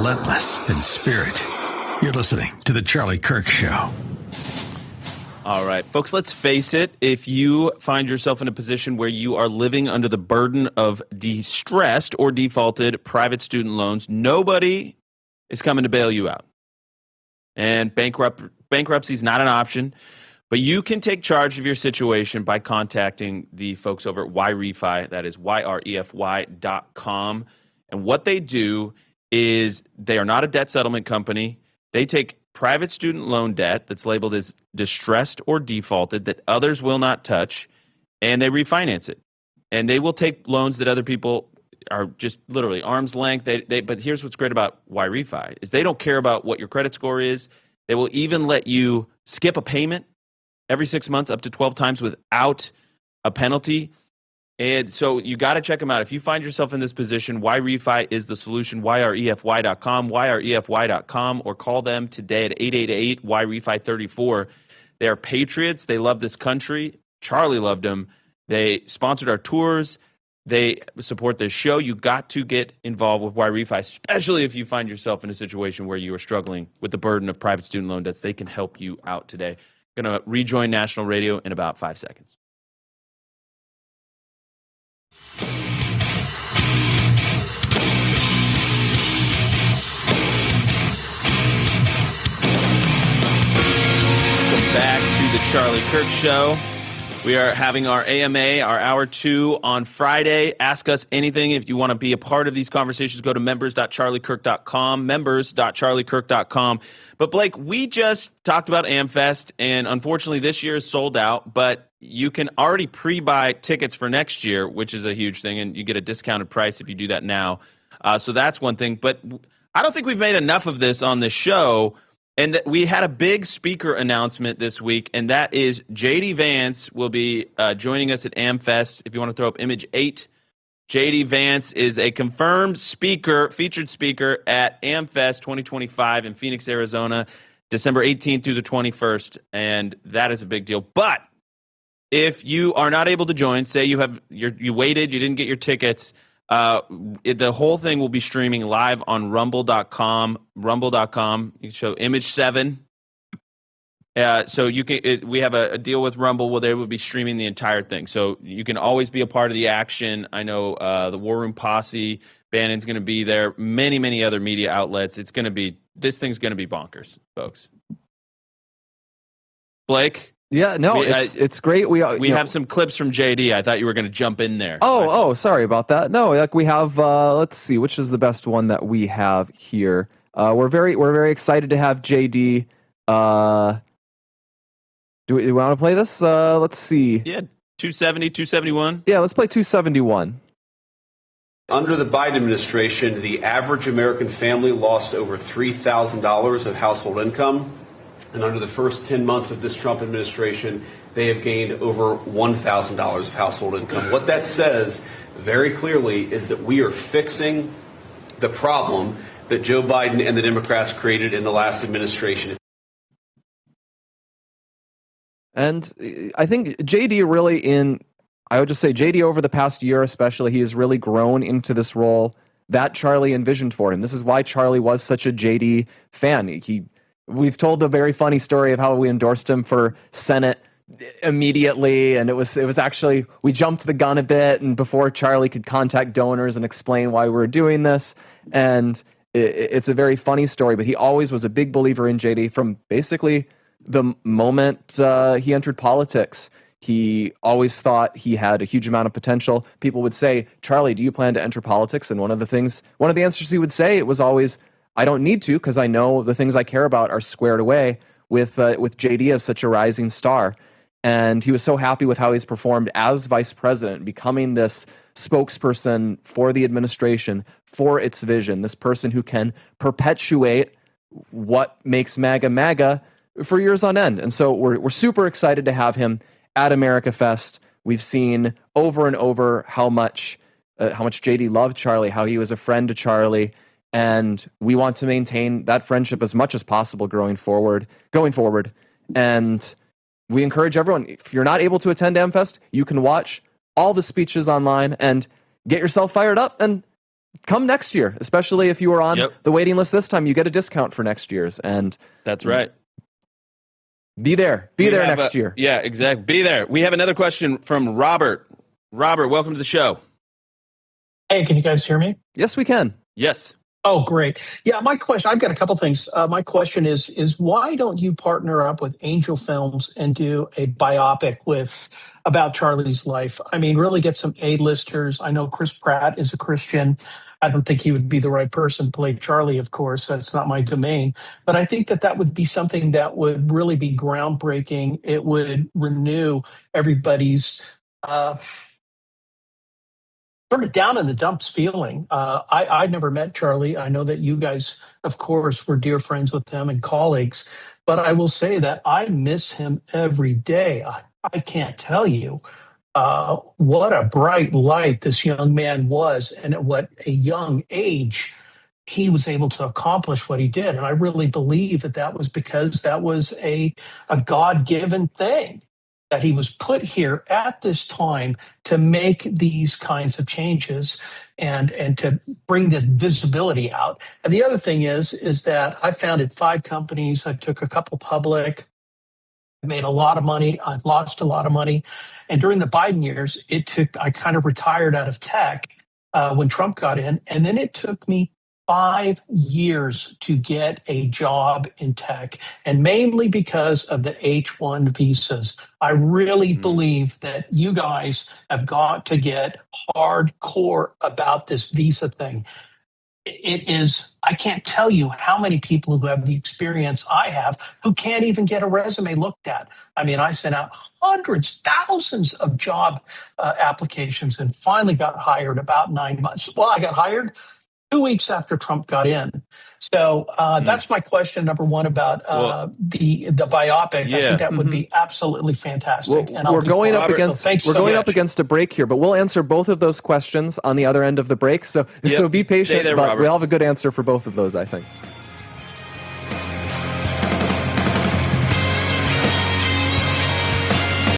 relentless in spirit. You're listening to The Charlie Kirk Show. All right, folks, let's face it. If you find yourself in a position where you are living under the burden of distressed or defaulted private student loans, nobody is coming to bail you out. And bankruptcy is not an option, but you can take charge of your situation by contacting the folks over at WhyRefi. That is YREFY.com. And what they do is they are not a debt settlement company. They take private student loan debt that's labeled as distressed or defaulted that others will not touch, and they refinance it. And they will take loans that other people are just literally arm's length. But here's what's great about WhyRefi is they don't care about what your credit score is. They will even let you skip a payment every 6 months up to 12 times without a penalty. And so you got to check them out. If you find yourself in this position, WhyRefi is the solution, YREFY.com, YREFY.com, or call them today at 888-WhyRefi34. They are patriots. They love this country. Charlie loved them. They sponsored our tours. They support this show. You got to get involved with WhyRefi, especially if you find yourself in a situation where you are struggling with the burden of private student loan debts. They can help you out today. Going to rejoin national radio in about 5 seconds. Welcome back to the Charlie Kirk Show. We are having our AMA, our Hour 2 on Friday. Ask us anything. If you want to be a part of these conversations, go to members.charliekirk.com, members.charliekirk.com. But Blake, we just talked about AmFest, and unfortunately this year is sold out, but you can already pre-buy tickets for next year, which is a huge thing, and you get a discounted price if you do that now. So that's one thing. But I don't think we've made enough of this on this show. And we had a big speaker announcement this week, and that is JD Vance will be joining us at AmFest. If you want to throw up image 8, JD Vance is a confirmed speaker, featured speaker at AmFest 2025 in Phoenix, Arizona, December 18th through the 21st, and that is a big deal. But if you are not able to join, say you waited, you didn't get your tickets, the whole thing will be streaming live on rumble.com. Rumble.com. You can show image 7. So you can. We have a deal with Rumble where they will be streaming the entire thing. So you can always be a part of the action. I know the War Room Posse Band's going to be there. Many other media outlets. This thing's going to be bonkers, folks. Blake. Yeah, no, it's great. We have some clips from JD. I thought you were going to jump in there. Oh, sorry about that. No, like we have. Let's see, which is the best one that we have here. We're very excited to have JD. Do we want to play this? Let's see. Yeah, 270, 271. Yeah, let's play 271. Under the Biden administration, the average American family lost over $3,000 of household income. And under the first 10 months of this Trump administration, they have gained over $1,000 of household income. What that says very clearly is that we are fixing the problem that Joe Biden and the Democrats created in the last administration. And I think JD I would just say JD over the past year especially, he has really grown into this role that Charlie envisioned for him. This is why Charlie was such a JD fan. We've told the very funny story of how we endorsed him for Senate immediately, and it was actually, we jumped the gun a bit, and before Charlie could contact donors and explain why we were doing this, and it's a very funny story, but he always was a big believer in JD from basically the moment he entered politics. He always thought he had a huge amount of potential. People would say, Charlie, do you plan to enter politics? And one of the answers he would say, it was always, I don't need to, because I know the things I care about are squared away with JD as such a rising star. And he was so happy with how he's performed as vice president, becoming this spokesperson for the administration, for its vision, this person who can perpetuate what makes MAGA MAGA for years on end. And so we're super excited to have him at AmericaFest. We've seen over and over how much JD loved Charlie, how he was a friend to Charlie. And we want to maintain that friendship as much as possible going forward. And we encourage everyone, if you're not able to attend AmFest, you can watch all the speeches online and get yourself fired up and come next year, especially if you were on the waiting list this time. You get a discount for next year's, and that's right. Be there next year. Yeah, exactly. Be there. We have another question from Robert. Robert, welcome to the show. Hey, can you guys hear me? Yes, we can. Yes. Oh, great. Yeah, my question, I've got a couple things. My question is why don't you partner up with Angel Films and do a biopic about Charlie's life? I mean, really get some A-listers. I know Chris Pratt is a Christian. I don't think he would be the right person to play Charlie, of course. That's not my domain. But I think that would be something that would really be groundbreaking. It would renew everybody's sort of down in the dumps feeling. I never met Charlie. I know that you guys, of course, were dear friends with him and colleagues. But I will say that I miss him every day. I can't tell you what a bright light this young man was, and at what a young age he was able to accomplish what he did. And I really believe that was because that was a God-given thing, that he was put here at this time to make these kinds of changes and to bring this visibility out. And the other thing is that I founded 5 companies. I took a couple public. I made a lot of money. I've lost a lot of money. And during the Biden years, I kind of retired out of tech when Trump got in. And then it took me 5 years to get a job in tech, and mainly because of the H-1 visas. I really believe that you guys have got to get hardcore about this visa thing. It is, I can't tell you how many people who have the experience I have who can't even get a resume looked at. I mean, I sent out hundreds, thousands of job applications and finally got hired about 9 months. Well, I got hired 2 weeks after Trump got in. So that's my question, number one, about the biopic. Yeah. I think that would be absolutely fantastic. Well, we're going up against a break here, but we'll answer both of those questions on the other end of the break. So be patient, Stay there, but Robert. we'll have a good answer for both of those, I think.